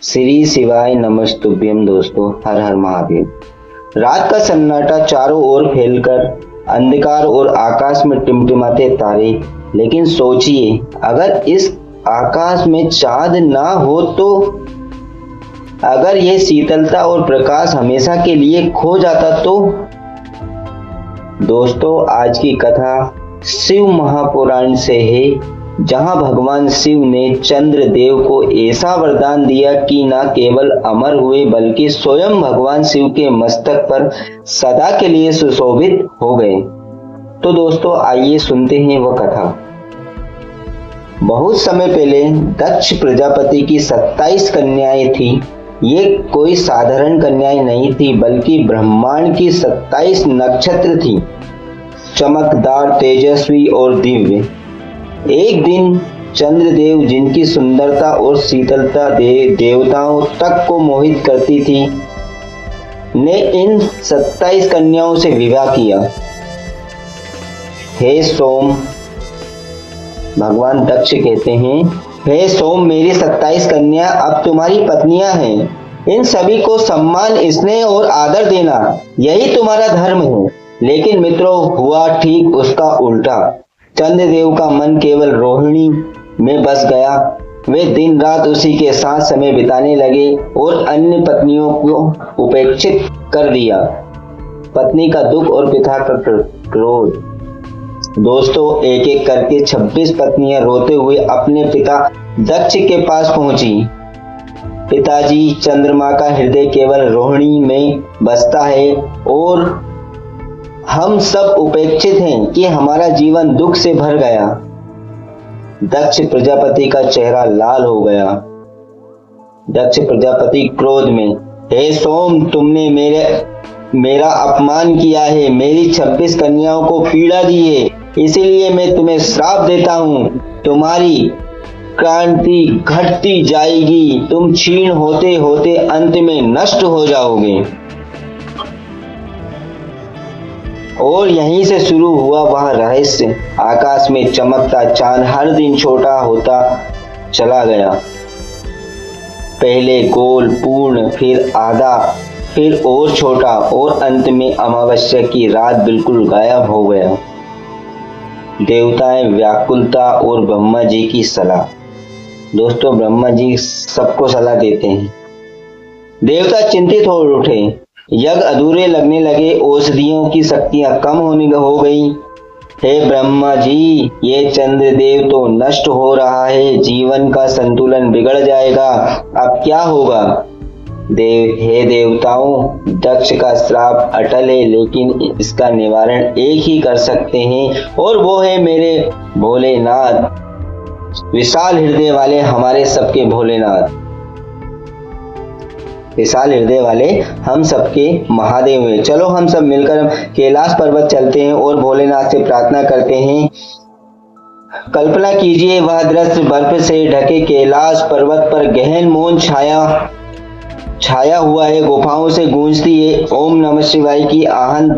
श्री शिवाय नमस्तुभ्यम। दोस्तों, हर हर महादेव। रात का सन्नाटा चारों ओर फैलकर अंधकार और आकाश में टिमटिमाते तारे। लेकिन सोचिए, अगर इस आकाश में चांद ना हो तो, अगर ये शीतलता और प्रकाश हमेशा के लिए खो जाता तो। दोस्तों, आज की कथा शिव महापुराण से है, जहां भगवान शिव ने चंद्रदेव को ऐसा वरदान दिया कि न केवल अमर हुए बल्कि स्वयं भगवान शिव के मस्तक पर सदा के लिए सुशोभित हो गए। तो दोस्तों, आइए सुनते हैं वह कथा। बहुत समय पहले दक्ष प्रजापति की 27 कन्याएं थी। ये कोई साधारण कन्याएं नहीं थी, बल्कि ब्रह्मांड की 27 नक्षत्र थी, चमकदार, तेजस्वी और दिव्य। एक दिन चंद्रदेव, जिनकी सुंदरता और शीतलता देवताओं तक को मोहित करती थी, ने इन 27 कन्याओं से विवाह किया। हे सोम, भगवान दक्ष कहते हैं, हे सोम, मेरी 27 कन्या अब तुम्हारी पत्नियां हैं। इन सभी को सम्मान, स्नेह और आदर देना, यही तुम्हारा धर्म है। लेकिन मित्रों, हुआ ठीक उसका उल्टा। चंद्रदेव का मन केवल रोहिणी में बस गया। वे दिन रात उसी के साथ समय बिताने लगे और अन्य पत्नियों को उपेक्षित कर दिया। पत्नी का दुख और पिता का क्रोध। दोस्तों, एक एक करके 26 पत्नियां रोते हुए अपने पिता दक्ष के पास पहुंची। पिताजी, चंद्रमा का हृदय केवल रोहिणी में बसता है और हम सब उपेक्षित हैं कि हमारा जीवन दुख से भर गया। दक्ष प्रजापति का चेहरा लाल हो गया। दक्ष प्रजापति क्रोध में, हे सोम, तुमने मेरा अपमान किया है, मेरी 26 कन्याओं को पीड़ा दी है, इसीलिए मैं तुम्हें श्राप देता हूँ। तुम्हारी क्रांति घटती जाएगी, तुम क्षीण होते होते अंत में नष्ट हो जाओगे। और यहीं से शुरू हुआ वह रहस्य। आकाश में चमकता चांद हर दिन छोटा होता चला गया। पहले गोल, पूर्ण, फिर आधा, फिर और छोटा, और अंत में अमावस्या की रात बिल्कुल गायब हो गया। देवताएं व्याकुलता और ब्रह्मा जी की सलाह। दोस्तों, ब्रह्मा जी सबको सलाह देते हैं। देवता चिंतित हो उठे। यज्ञ अधूरे लगने लगे, औषधियों की शक्तियां कम हो गई। हे ब्रह्मा जी, ये चंद्रदेव तो नष्ट हो रहा है, जीवन का संतुलन बिगड़ जाएगा, अब क्या होगा? हे देवताओं, दक्ष का श्राप अटल है, लेकिन इसका निवारण एक ही कर सकते हैं, और वो है मेरे भोलेनाथ, विशाल हृदय वाले, हमारे सबके भोलेनाथ, विशाल हृदय वाले हम सबके महादेव हैं। चलो हम सब मिलकर कैलाश पर्वत चलते हैं और भोलेनाथ से प्रार्थना करते हैं। कल्पना कीजिए, वह दृश्य बर्फ से ढके कैलाश पर्वत पर गहन मौन छाया हुआ है। गुफाओं से गूंजती है ओम नमः शिवाय की आहन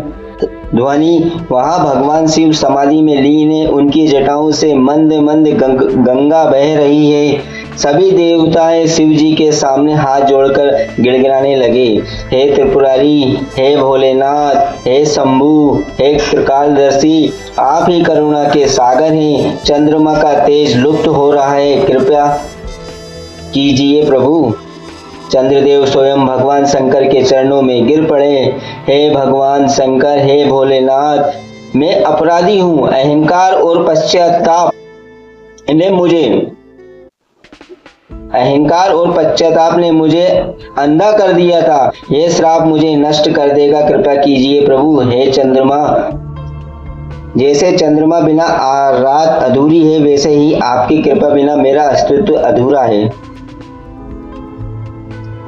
ध्वनि। वहां भगवान शिव समाधि में लीन है, उनकी जटाओं से मंद मंद गंगा बह रही है। सभी देवताएं शिव जी के सामने हाथ जोड़कर गिड़गिड़ाने लगे। हे त्रिपुरारी, हे भोलेनाथ, हे शंभु, हे त्रिकालदर्शी, आप ही करुणा के सागर हैं। चंद्रमा का तेज लुप्त हो रहा है, कृपया कीजिए प्रभु। चंद्रदेव स्वयं भगवान शंकर के चरणों में गिर पड़े। हे भगवान शंकर, हे भोलेनाथ, मैं अपराधी हूँ। अहंकार और पश्चाताप ने मुझे अंधा कर दिया था। यह श्राप मुझे नष्ट कर देगा, कृपया कीजिए प्रभु। हे चंद्रमा, जैसे चंद्रमा बिना रात अधूरी है, वैसे ही आपकी कृपा बिना मेरा अस्तित्व अधूरा है।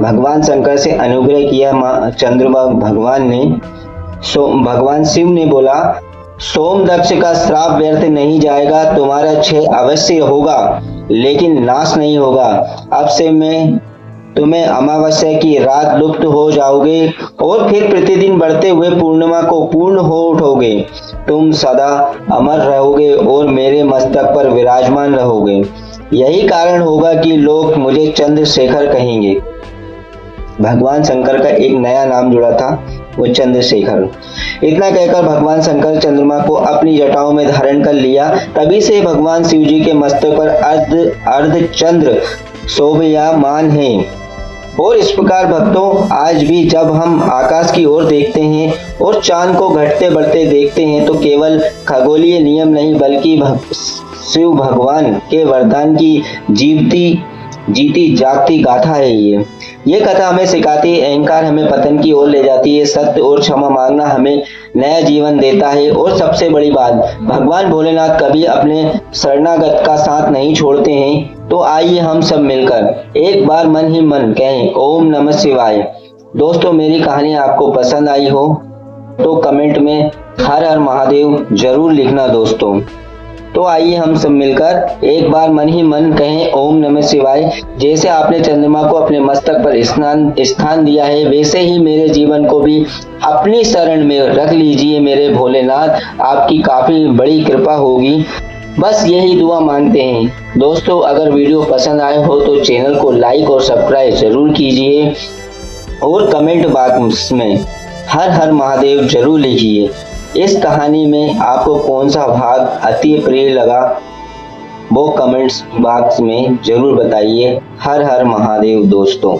भगवान शंकर से अनुग्रह किया चंद्रमा भगवान ने। भगवान शिव ने बोला, सोम, दक्ष का श्राप व्यर्थ नहीं जाएगा, तुम्हारा क्षय अवश्य होगा, लेकिन नाश नहीं होगा। अब से मैं तुम्हें अमावस्या की रात लुप्त हो जाओगे और फिर प्रतिदिन बढ़ते हुए पूर्णिमा को पूर्ण हो उठोगे। तुम सदा अमर रहोगे और मेरे मस्तक पर विराजमान रहोगे। यही कारण होगा कि लोग मुझे चंद्रशेखर कहेंगे। भगवान शंकर का एक नया नाम जुड़ा था, वो चंद्रशेखर। इतना कहकर भगवान शंकर चंद्रमा को अपनी जटाओं में धारण कर लिया। तभी से भगवान शिव जी के मस्तक पर अर्धचंद्र शोभायमान है। और इस प्रकार भक्तों, आज भी जब हम आकाश की ओर देखते हैं और चांद को घटते बढ़ते देखते हैं तो केवल खगोलीय नियम नहीं बल्कि शिव भगवान के वरदान की जीती जागती गाथा है। ये कथा हमें सिखाती है, अहंकार हमें पतन की ओर ले जाती है, सत्य और क्षमा मांगना हमें नया जीवन देता है। और सबसे बड़ी बात, भगवान भोलेनाथ कभी अपने शरणागत का साथ नहीं छोड़ते हैं। तो आइए हम सब मिलकर एक बार मन ही मन कहें ओम नमः शिवाय। दोस्तों, मेरी कहानी आपको पसंद आई हो तो कमेंट में हर हर महादेव जरूर लिखना दोस्तों। तो आइए हम सब मिलकर एक बार मन ही मन कहें ओम नमः शिवाय। जैसे आपने चंद्रमा को अपने मस्तक पर स्थान दिया है, वैसे ही मेरे जीवन को भी अपनी शरण में रख लीजिए मेरे भोलेनाथ, आपकी काफी बड़ी कृपा होगी। बस यही दुआ मांगते हैं। दोस्तों, अगर वीडियो पसंद आए हो तो चैनल को लाइक और सब्सक्राइब जरूर कीजिए और कमेंट बॉक्स में हर हर महादेव जरूर लिखिए। इस कहानी में आपको कौन सा भाग अति प्रिय लगा वो कमेंट्स बॉक्स में जरूर बताइए। हर हर महादेव दोस्तों।